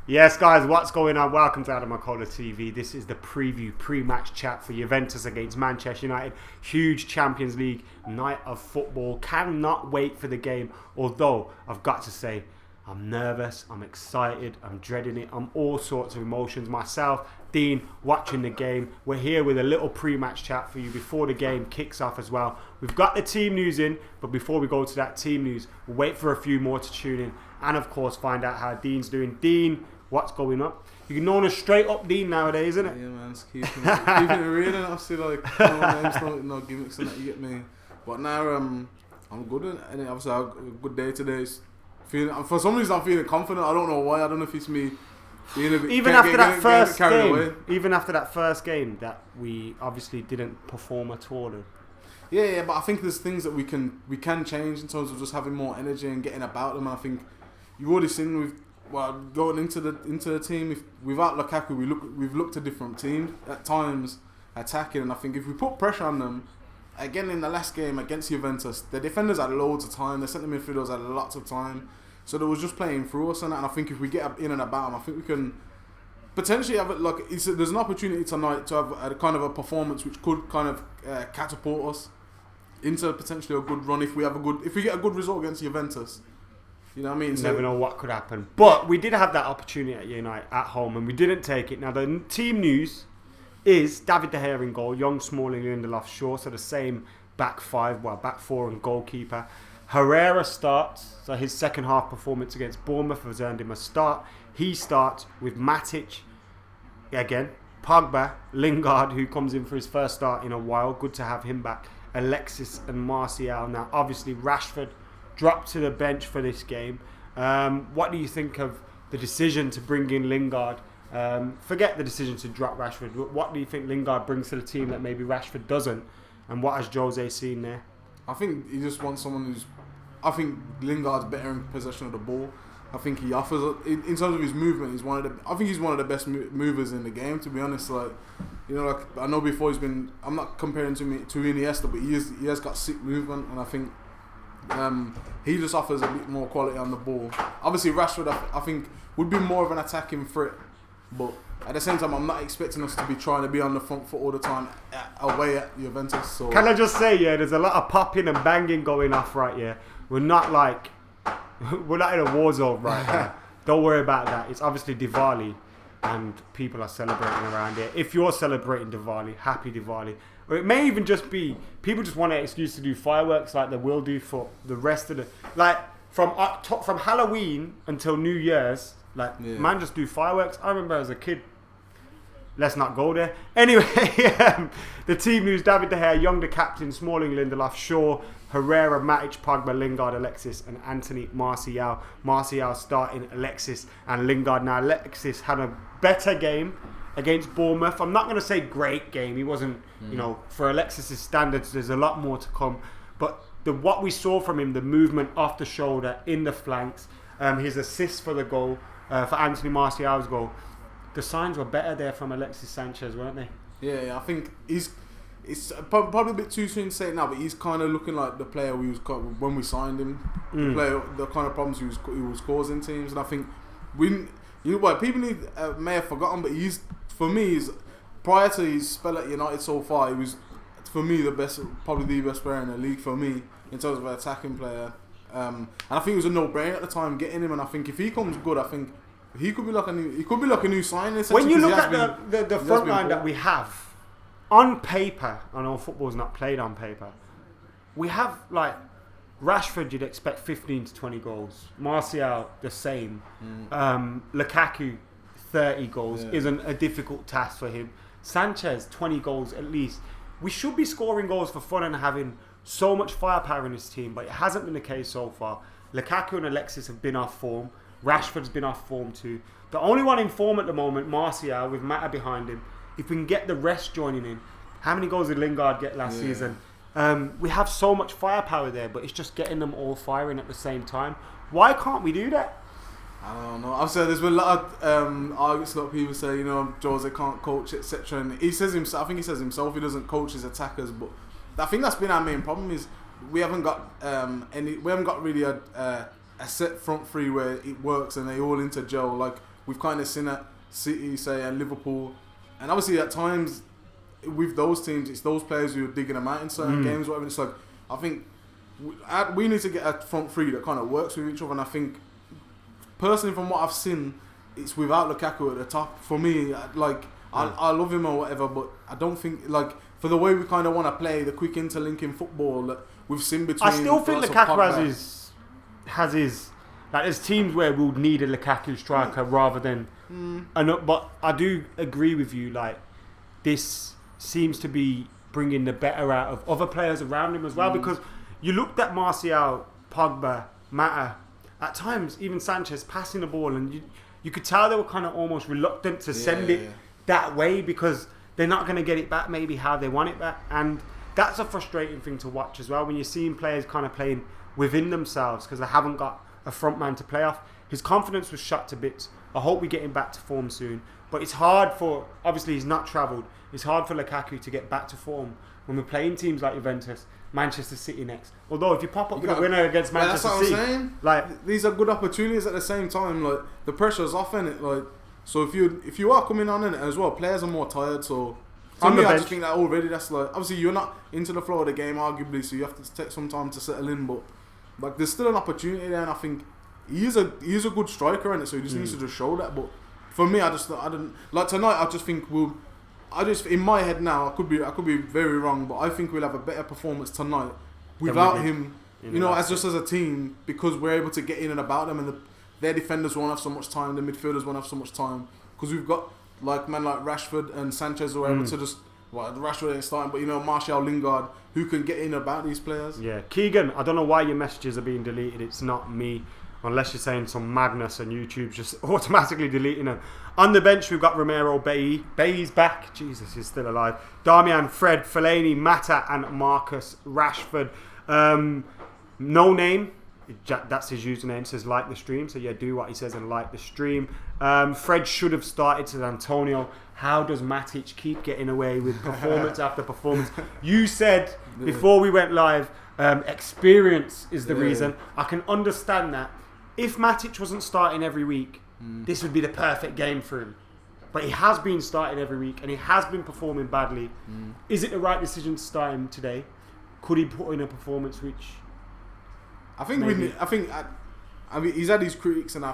Yes, guys, what's going on? Welcome to AdamMcKola TV. This is the preview, pre-match chat for Juventus against Manchester United. Huge Champions League night of football. Cannot wait for the game. Although, I've got to say, I'm nervous, I'm excited, I'm dreading it. I'm all sorts of emotions. Myself, Dean, watching the game. We're here with a little pre-match chat for you before the game kicks off as well. We've got the team news in, but before we go to that team news, we'll wait for a few more to tune in. And of course, find out how Dean's doing. Dean, what's going on? You can know us straight up Dean nowadays, isn't it? Yeah, man, it's keeping it real, and obviously like no names, no gimmicks and that, you get me. But now I'm good, and obviously I had a good day today. For some reason I'm feeling confident. I don't know why. I don't know if it's me being a bit even after that first game that we obviously didn't perform at all. Yeah, but I think there's things that we can change in terms of just having more energy and getting about them. And I think you've already seen going into the team, without Lukaku, we've looked at different teams at times attacking, and I think if we put pressure on them, again in the last game against Juventus, the defenders had loads of time, the centre midfielders had lots of time, so they was just playing through us, and I think if we get in and about them, I think we can potentially have it. Like there's an opportunity tonight to have a kind of a performance which could kind of catapult us into potentially a good run if we get a good result against Juventus. You know what I mean? You never know what could happen. But we did have that opportunity at United at home and we didn't take it. Now the team news is David De Gea in goal, Young, Smalling, Lindelof, Shaw, so the same back four and goalkeeper. Herrera starts, so his second half performance against Bournemouth has earned him a start. He starts with Matic, again, Pogba, Lingard, who comes in for his first start in a while. Good to have him back. Alexis and Martial. Now, obviously, Rashford dropped to the bench for this game. What do you think of the decision to bring in Lingard? Forget the decision to drop Rashford. What do you think Lingard brings to the team that maybe Rashford doesn't? And what has Jose seen there? I think he just wants someone who's... I think Lingard's better in possession of the ball. I think he offers... In terms of his movement, I think he's one of the best movers in the game, to be honest. Like, you know, like I know before he's been... I'm not comparing to Iniesta, but he has got sick movement, and I think... he just offers a bit more quality on the ball. Obviously, Rashford, I think, would be more of an attacking threat. But at the same time, I'm not expecting us to be trying to be on the front foot all the time away at Juventus. So. Can I just say, there's a lot of popping and banging going off right here. We're not in a war zone right now. Don't worry about that. It's obviously Diwali and people are celebrating around here. If you're celebrating Diwali, happy Diwali. Or it may even just be people just want an excuse to do fireworks like they will do for the rest of the... Like, from Halloween until New Year's, man just do fireworks. I remember as a kid... Let's not go there. Anyway, the team news, David De Gea, Young the captain, Smalling, Lindelof, Shaw, Herrera, Matic, Pogba, Lingard, Alexis and Anthony Martial. Martial starting Alexis and Lingard. Now, Alexis had a better game against Bournemouth. I'm not going to say great game. He wasn't, for Alexis' standards, there's a lot more to come. But what we saw from him, the movement off the shoulder, in the flanks, his assist for the goal, for Anthony Martial's goal, the signs were better there from Alexis Sanchez, weren't they? Yeah, I think it's probably a bit too soon to say it now, but he's kind of looking like the player we was when we signed him. The kind of problems he was causing teams, and I think people may have forgotten, but prior to his spell at United so far, he was, for me, probably the best player in the league for me in terms of an attacking player. And I think it was a no-brainer at the time getting him, and I think if he comes good, I think he could be like a new signing. When you look at the front line that we have on paper, I know football's not played on paper. We have Rashford, you'd expect 15 to 20 goals. Martial, the same. Lukaku, 30 goals isn't a difficult task for him. Sanchez, 20 goals at least. We should be scoring goals for fun and having so much firepower in this team, but it hasn't been the case so far. Lukaku and Alexis have been off form. Rashford's been off form too. The only one in form at the moment, Martial, with Mata behind him. If we can get the rest joining in. How many goals did Lingard get last season? We have so much firepower there, but it's just getting them all firing at the same time. Why can't we do that? I don't know. I've said there's been a lot of arguments. A lot of people say, Jose can't coach, etc. And he says himself. I think he says himself he doesn't coach his attackers. But I think that's been our main problem is we haven't got really a set front three where it works and they all intergel. Like we've kind of seen at City, say, and Liverpool. And obviously at times with those teams, it's those players who are digging them out in certain games, whatever. It's like, I think we need to get a front three that kind of works with each other. And I think, personally, from what I've seen, it's without Lukaku at the top. For me, like, I love him or whatever, but I don't think, like, for the way we kind of want to play, the quick interlinking football that we've seen between... I still think Lukaku has his... Like, there's teams where we'll need a Lukaku striker rather than... But I do agree with you, like, this seems to be bringing the better out of other players around him as well, because you looked at Martial, Pogba, Mata, at times, even Sanchez passing the ball, and you could tell they were kind of almost reluctant to send it that way because they're not going to get it back maybe how they want it back. And that's a frustrating thing to watch as well, when you're seeing players kind of playing within themselves because they haven't got a front man to play off. His confidence was shot to bits. I hope we get him back to form soon. But it's hard for, obviously he's not travelled, it's hard for Lukaku to get back to form when we're playing teams like Juventus, Manchester City next. Although if you pop up with a winner against Manchester City, that's what I'm saying. Like, these are good opportunities at the same time. Like, the pressure's off in it. Like, so if you are coming on in it as well, players are more tired. So for me, I just think that already that's like, obviously you're not into the flow of the game arguably, so you have to take some time to settle in. But like, there's still an opportunity there, and I think he is a good striker in it. So he just needs to just show that. But for me, I didn't like tonight. I just think in my head now, I could be very wrong, but I think we'll have a better performance tonight without him. You know, as a team, because we're able to get in and about them, and their defenders won't have so much time, the midfielders won't have so much time, because we've got like Rashford and Sanchez who are able to just. Well, Rashford ain't starting, but you know, Martial, Lingard, who can get in about these players. Yeah, Keegan, I don't know why your messages are being deleted. It's not me. Unless you're saying some madness and YouTube's just automatically deleting them. On the bench, we've got Romero, Bailly's back. Jesus, he's still alive. Darmian, Fred, Fellaini, Mata, and Marcus Rashford. No name. That's his username. Says like the stream. So yeah, do what he says and like the stream. Fred should have started, to Antonio. How does Matic keep getting away with performance after performance? You said before we went live, experience is the reason. I can understand that. If Matic wasn't starting every week, this would be the perfect game for him. But he has been starting every week, and he has been performing badly. Is it the right decision to start him today? Could he put in a performance which... I mean, he's had his critics, and I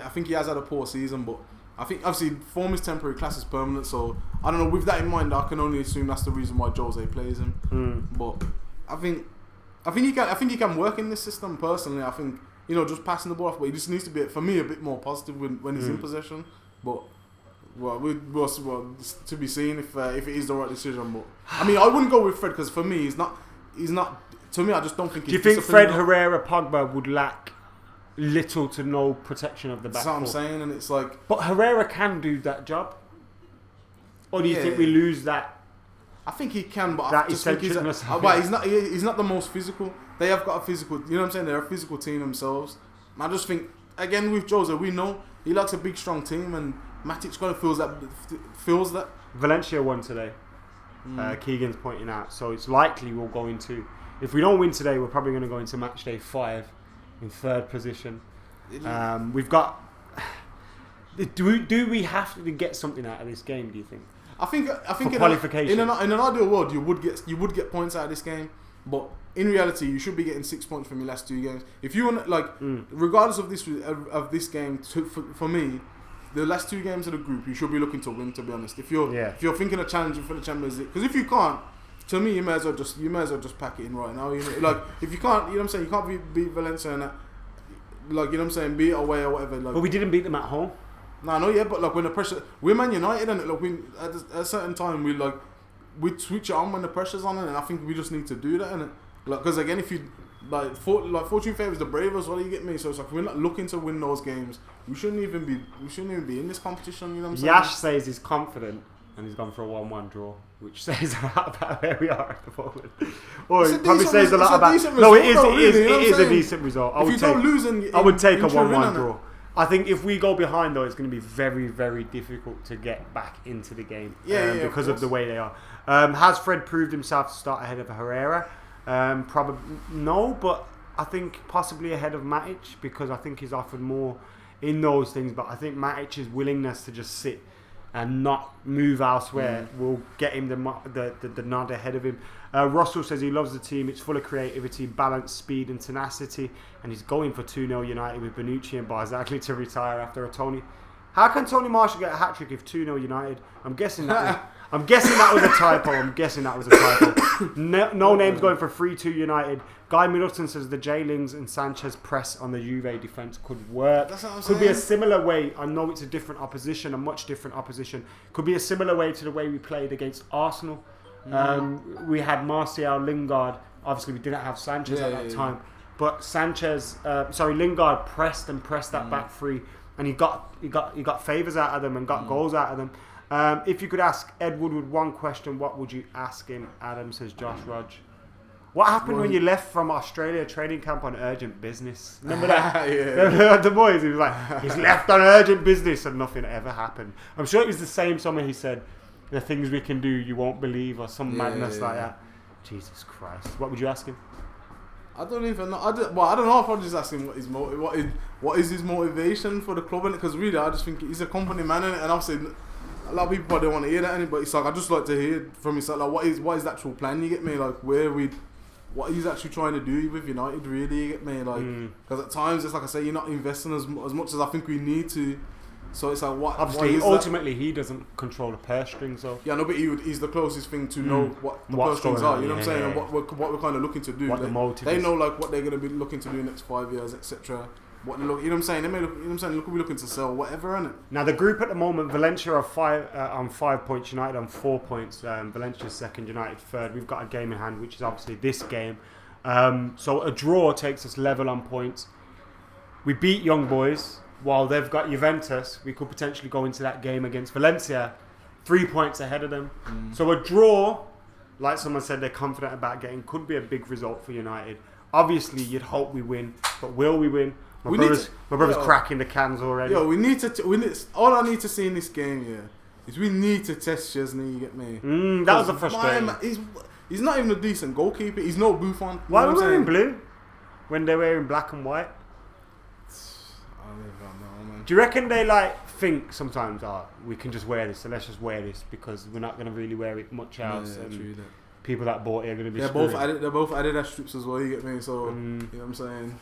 think he has had a poor season, but I think obviously form is temporary, class is permanent. So I don't know. With that in mind, I can only assume that's the reason why Jose plays him. But I think he can work in this system personally. I think, you know, just passing the ball off, but he just needs to be, for me, a bit more positive when he's in possession. But well, to be seen if it is the right decision. But I mean, I wouldn't go with Fred because for me, he's not. To me, I just don't think. Do you think Fred, Herrera, Pogba would lack little to no protection of the back? That's what I'm saying, and it's like. But Herrera can do that job. Or do you think we lose that? I think he can, but that I just think he's not the most physical. They have got a physical. You know what I'm saying? They're a physical team themselves. And I just think, again, with Jose, we know he likes a big, strong team, and Matic kind of feels that. Valencia won today. Keegan's pointing out, so it's likely we'll go into. If we don't win today, we're probably going to go into match day 5 in 3rd position. We've got. Do we have to get something out of this game? Do you think? I think for qualification. In an ideal world, you would get points out of this game, but in reality, you should be getting 6 points from your last 2 games. If you want, regardless of this game, for me, the last 2 games of the group, you should be looking to win. To be honest, if you're thinking of challenging for the Champions League, because if you can't. To me, you may as well just pack it in right now. You know, like if you can't, you know what I'm saying, you can't beat Valencia and that, like, you know what I'm saying, beat it away or whatever. Like, but we didn't beat them at home. No, yeah, but like when the pressure, we're Man United, and like at a certain time we switch it on when the pressure's on, and I think we just need to do that, and like because again, if you fortune favours the brave as well, you get me. So it's like we're not looking to win those games. We shouldn't even be in this competition. You know what I'm saying? Yash says he's confident. And he's gone for a 1-1 draw, which says a lot about where we are at the moment. Or it probably says a lot about. No, it is a decent result. I would take a 1-1 draw. I think if we go behind, though, it's going to be very, very difficult to get back into the game because of the way they are. Has Fred proved himself to start ahead of Herrera? Probably no, but I think possibly ahead of Matic, because I think he's offered more in those things. But I think Matic's willingness to just sit and not move elsewhere will get him the nod ahead of him. Russell says he loves the team. It's full of creativity, balance, speed and tenacity. And he's going for 2-0 United with Bonucci and Barzagli to retire after a Tony. How can Tony Marshall get a hat-trick if 2-0 United? I'm guessing that was a typo. No names going for 3-2 United. Guy Middleton says the Jailings and Sanchez press on the Juve defence could work. That's what I'm Could be a saying. similar way. I know it's a different opposition, a much different opposition. Could be a similar way to the way we played against Arsenal. We had Martial, Lingard. Obviously, we didn't have Sanchez at that time. But Lingard pressed that back three, and he got favours out of them and got goals out of them. If you could ask Ed Woodward one question, what would you ask him? Adam says Josh Rog. What happened when you left from Australia training camp on urgent business? Remember that? Yeah. The boys, he was like, he's left on urgent business and nothing ever happened. I'm sure it was the same summer he said, the things we can do you won't believe, or some madness like that. Jesus Christ. What would you ask him? I don't even know. I don't know if I'll just ask him what is his motivation for the club, because really I just think he's a company man, innit? And obviously a lot of people probably want to hear that, but it's like I just like to hear from himself, like what is the actual plan, you get me, like what he's actually trying to do with United, really, you get me, like because at times it's like I say, you're not investing as much as I think we need to. So it's like what? Obviously, what ultimately, he doesn't control the purse strings, though. Yeah, no, but he's the closest thing to know what the purse strings are. You know what I'm saying? And what we're kind of looking to do. What the motive they is. know like what they're going to be looking to do next 5 years, etc. What they look, you know what I'm saying? They may look, you know what I'm saying? Look, we're looking to sell whatever, innit? Now the group at the moment, Valencia are on 5 points, United on 4 points. Valencia's second, United third. We've got a game in hand, which is obviously this game. So a draw takes us level on points. We beat Young Boys. While they've got Juventus, we could potentially go into that game against Valencia 3 points ahead of them. So a draw, like someone said, they're confident about getting, could be a big result for United. Obviously, you'd hope we win, but will we win? My brother's cracking the cans already. Yo, we need to. All I need to see in this game, is we need to test Chesney. You get me? That was a frustrating. He's not even a decent goalkeeper. He's no Buffon. Why are we wearing blue when they're wearing black and white? I don't know, man. Do you reckon they think sometimes, we can just wear this, so let's just wear this because we're not going to really wear it much else, and true, that. people that bought it are going to be they're screwed. both Adidas strips as well, you get me? So, you know what I'm saying?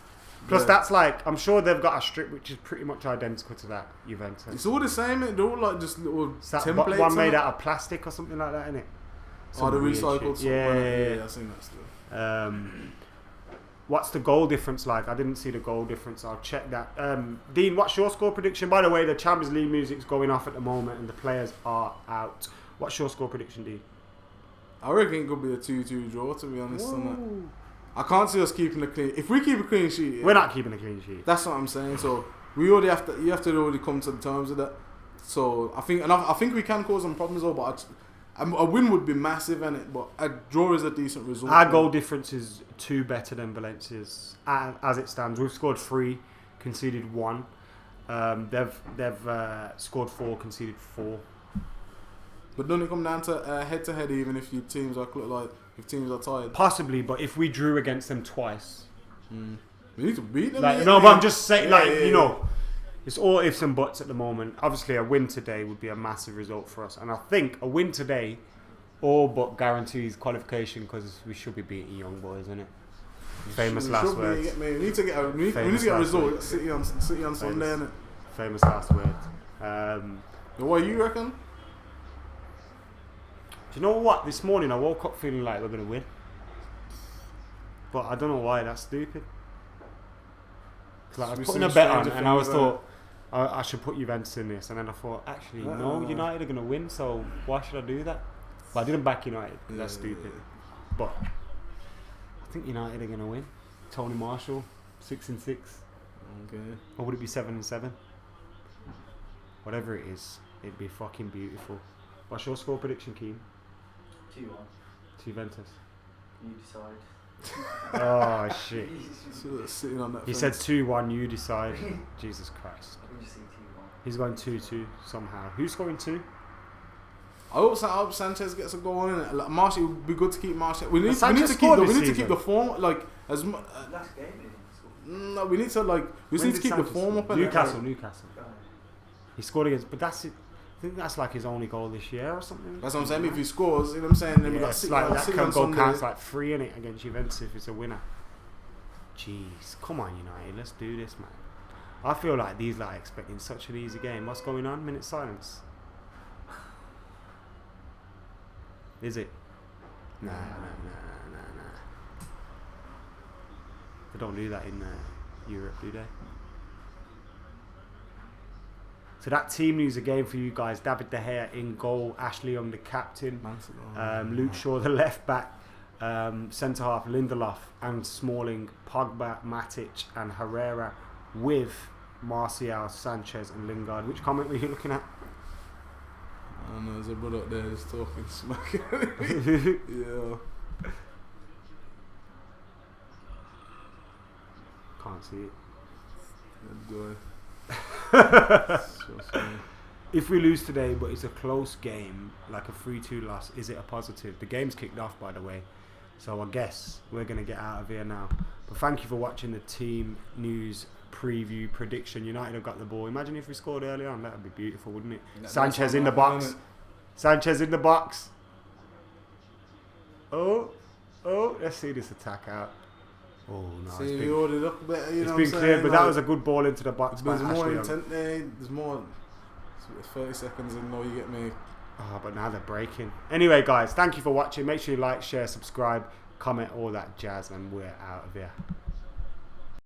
Plus that's I'm sure they've got a strip which is pretty much identical to that Juventus. It's all the same, they're all like just little templates. One made out of plastic or something like that, innit? The recycled stuff. Yeah, I've seen that still. What's the goal difference like? I didn't see the goal difference. I'll check that. Dean, what's your score prediction? By the way, the Champions League music's going off at the moment and the players are out. What's your score prediction, Dean? I reckon it could be a 2-2 draw, to be honest. I can't see us keeping a clean. If we keep a clean sheet, we're not keeping a clean sheet. That's what I'm saying. So you have to already come to the terms of that. So I think we can cause some problems though. But a win would be massive, innit? But a draw is a decent result. Our goal difference is 2 better than Valencia's as it stands. We've scored 3, conceded 1. They've scored 4, conceded 4. But don't it come down to head to head, even if your teams are tired? Possibly, but if we drew against them twice, we need to beat them. but I'm just saying, it's all ifs and buts at the moment. Obviously, a win today would be a massive result for us, and I think a win today all but guarantees qualification because we should be beating Young Boys, isn't it? Famous last words. We need to get a result. City on Sunday, innit? Famous last words. What do you reckon? Do you know what? This morning I woke up feeling like we're going to win. But I don't know why, that's stupid. I was putting a bet on and I thought I should put Juventus in this, and then I thought, actually, no, United are going to win, so why should I do that? But I didn't back United, because that's stupid. But I think United are going to win. Tony Marshall, 6-6. Okay. Or would it be 7-7? Whatever it is, it'd be fucking beautiful. What's your score prediction, Keane? 2-1. Juventus. You decide. Oh shit! Sitting on that. He said 2-1. You decide. Jesus Christ! I can just say 2-1. He's going 2-2 somehow. Who's scoring 2? I hope Sanchez gets a goal in it. Like, Martial, it would be good to keep Martial. We need to keep the form as Last game, he didn't score. No, we need to we When need to did keep the Sanchez form score? up. And Newcastle. He scored against, but I think that's like his only goal this year or something. That's what I'm saying. If he scores, you know what I'm saying. Then we Yeah, got it's six, like that six can on goal Sunday. counts like 3 in it against Juventus if it's a winner. Jeez, come on United, let's do this, man. I feel like these like expecting such an easy game. What's going on? Minute silence. Is it? Nah. They don't do that in Europe, do they? So that team news again for you guys. David De Gea in goal. Ashley Young the captain. Luke Shaw the left back. Centre half Lindelof and Smalling. Pogba, Matic and Herrera with Martial, Sanchez and Lingard. Which comment were you looking at? I don't know, there's a brother up there just talking smack. Yeah. Can't see it. Good If we lose today, but it's a close game, like a 3-2 loss, is it a positive? The game's kicked off, by the way, so I guess we're going to get out of here now. But thank you for watching the team news preview prediction. United have got the ball. Imagine if we scored early on. That would be beautiful, wouldn't it? Sanchez in the box. Sanchez in the box. Oh, let's see this attack out. Oh no, see, we ordered up a bit. It's been cleared, but that was a good ball into the box. There's more intent there. There's more. 30 seconds in, though, you get me. Oh, but now they're breaking. Anyway, guys, thank you for watching. Make sure you like, share, subscribe, comment, all that jazz, and we're out of here.